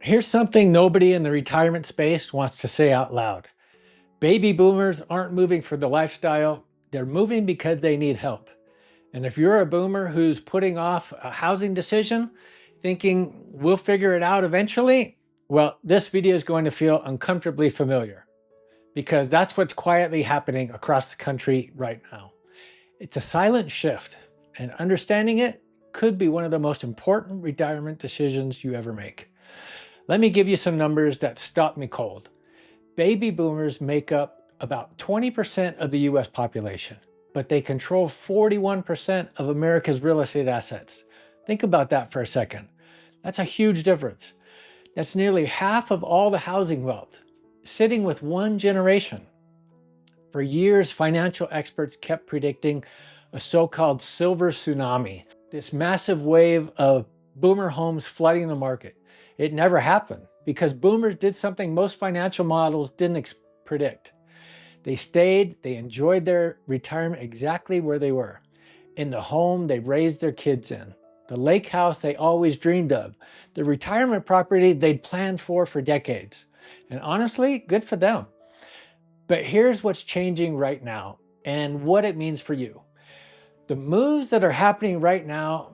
Here's something nobody in the retirement space wants to say out loud. Baby boomers aren't moving for the lifestyle, they're moving because they need help. And if you're a boomer who's putting off a housing decision, thinking we'll figure it out eventually, well, this video is going to feel uncomfortably familiar because that's what's quietly happening across the country right now. It's a silent shift, and understanding it could be one of the most important retirement decisions you ever make. Let me give you some numbers that stop me cold. Baby boomers make up about 20% of the US population, but they control 41% of America's real estate assets. Think about that for a second. That's a huge difference. That's nearly half of all the housing wealth, sitting with one generation. For years, financial experts kept predicting a so-called silver tsunami, this massive wave of boomer homes flooding the market. It never happened because boomers did something most financial models didn't predict. They stayed, they enjoyed their retirement exactly where they were, in the home they raised their kids in, the lake house they always dreamed of, the retirement property they'd planned for decades. And honestly, good for them. But here's what's changing right now and what it means for you. The moves that are happening right now,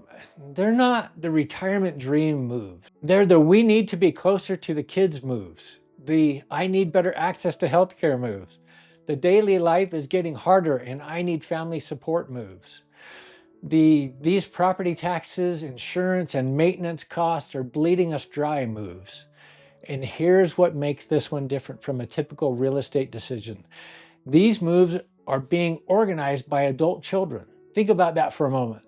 they're not the retirement dream moves. They're the we need to be closer to the kids moves. The I need better access to healthcare moves. The daily life is getting harder and I need family support moves. These property taxes, insurance, and maintenance costs are bleeding us dry moves. And here's what makes this one different from a typical real estate decision. These moves are being organized by adult children. Think about that for a moment.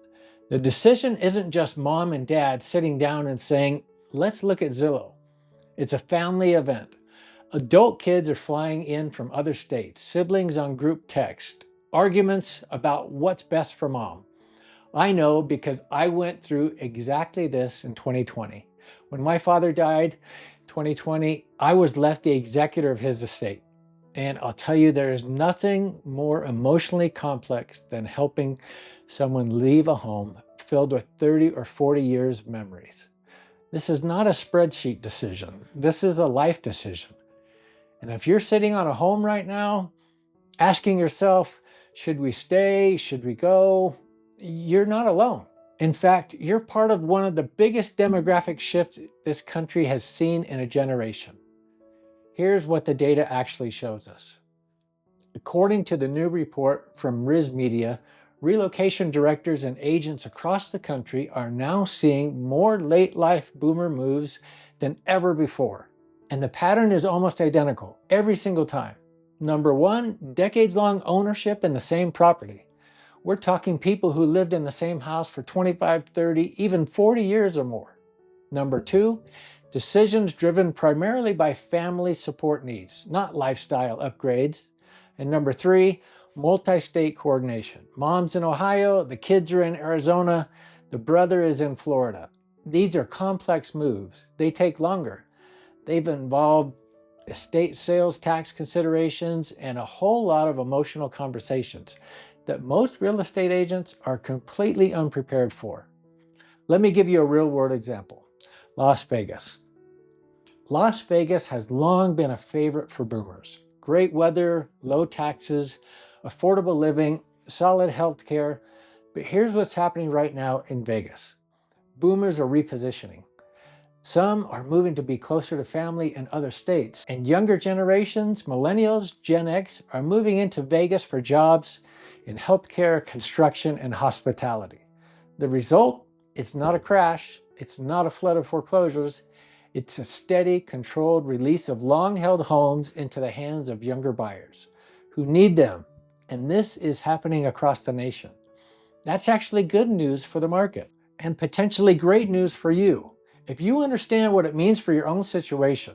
The decision isn't just mom and dad sitting down and saying, let's look at Zillow. It's a family event. Adult kids are flying in from other states, siblings on group text, arguments about what's best for mom. I know because I went through exactly this in 2020. When my father died, 2020, I was left the executor of his estate. And I'll tell you, there is nothing more emotionally complex than helping someone leave a home filled with 30 or 40 years of memories. This is not a spreadsheet decision. This is a life decision. And if you're sitting on a home right now, asking yourself, should we stay? Should we go? You're not alone. In fact, you're part of one of the biggest demographic shifts this country has seen in a generation. Here's what the data actually shows us. According to the new report from RISMedia, relocation directors and agents across the country are now seeing more late life boomer moves than ever before. And the pattern is almost identical every single time. Number one, decades-long ownership in the same property. We're talking people who lived in the same house for 25, 30, even 40 years or more. Number two, decisions driven primarily by family support needs, not lifestyle upgrades. And number three, multi-state coordination. Mom's in Ohio, the kids are in Arizona, the brother is in Florida. These are complex moves. They take longer. They've involved estate sales tax considerations and a whole lot of emotional conversations that most real estate agents are completely unprepared for. Let me give you a real-world example. Las Vegas. Las Vegas has long been a favorite for boomers. Great weather, low taxes, affordable living, solid health care. But here's what's happening right now in Vegas. Boomers are repositioning. Some are moving to be closer to family in other states. And younger generations, millennials, Gen X, are moving into Vegas for jobs in healthcare, construction, and hospitality. The result, it's not a crash. It's not a flood of foreclosures. It's a steady, controlled release of long-held homes into the hands of younger buyers who need them. And this is happening across the nation. That's actually good news for the market and potentially great news for you if you understand what it means for your own situation.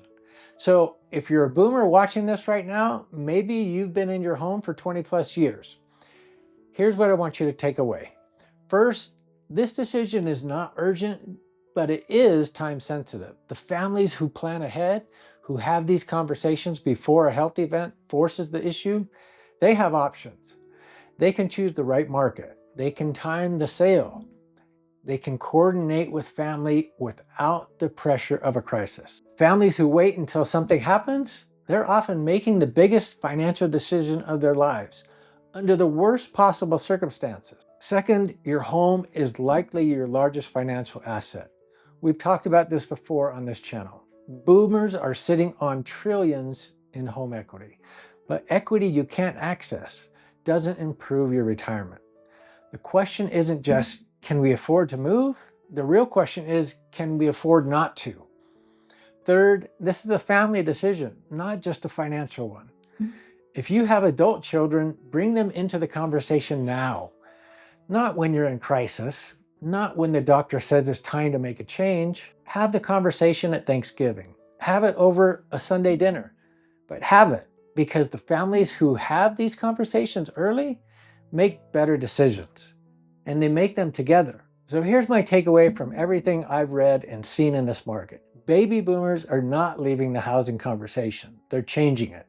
So if you're a boomer watching this right now, maybe you've been in your home for 20 plus years. Here's what I want you to take away. First, this decision is not urgent, but it is time sensitive. The families who plan ahead, who have these conversations before a health event forces the issue, they have options. They can choose the right market. They can time the sale. They can coordinate with family without the pressure of a crisis. Families who wait until something happens, they're often making the biggest financial decision of their lives under the worst possible circumstances. Second, your home is likely your largest financial asset. We've talked about this before on this channel. Boomers are sitting on trillions in home equity, but equity you can't access doesn't improve your retirement. The question isn't just, can we afford to move? The real question is, can we afford not to? Third, this is a family decision, not just a financial one. If you have adult children, bring them into the conversation now, not when you're in crisis, not when the doctor says it's time to make a change. Have the conversation at Thanksgiving. Have it over a Sunday dinner, but have it, because the families who have these conversations early make better decisions, and they make them together. So here's my takeaway from everything I've read and seen in this market. Baby boomers are not leaving the housing conversation. They're changing it.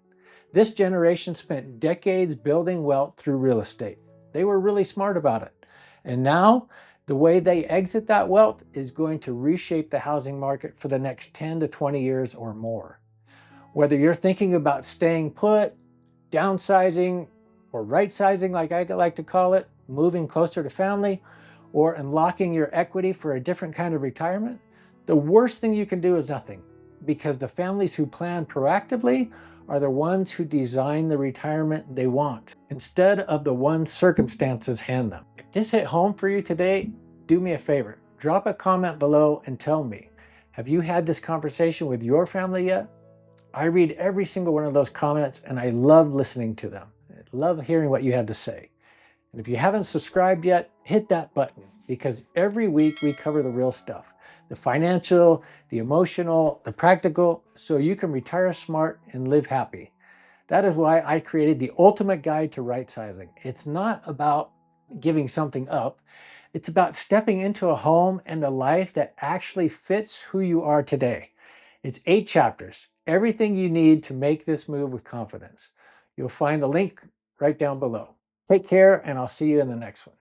This generation spent decades building wealth through real estate. They were really smart about it. And now, the way they exit that wealth is going to reshape the housing market for the next 10 to 20 years or more. Whether you're thinking about staying put, downsizing, or rightsizing, like I like to call it, moving closer to family, or unlocking your equity for a different kind of retirement, the worst thing you can do is nothing, because the families who plan proactively are the ones who design the retirement they want, instead of the ones circumstances hand them. If this hit home for you today, do me a favor. Drop a comment below and tell me, have you had this conversation with your family yet? I read every single one of those comments and I love listening to them. I love hearing what you have to say. And if you haven't subscribed yet, hit that button, because every week we cover the real stuff. The financial, the emotional, the practical, so you can retire smart and live happy. That is why I created the ultimate guide to rightsizing. It's not about giving something up. It's about stepping into a home and a life that actually fits who you are today. It's 8 chapters, everything you need to make this move with confidence. You'll find the link right down below. Take care, and I'll see you in the next one.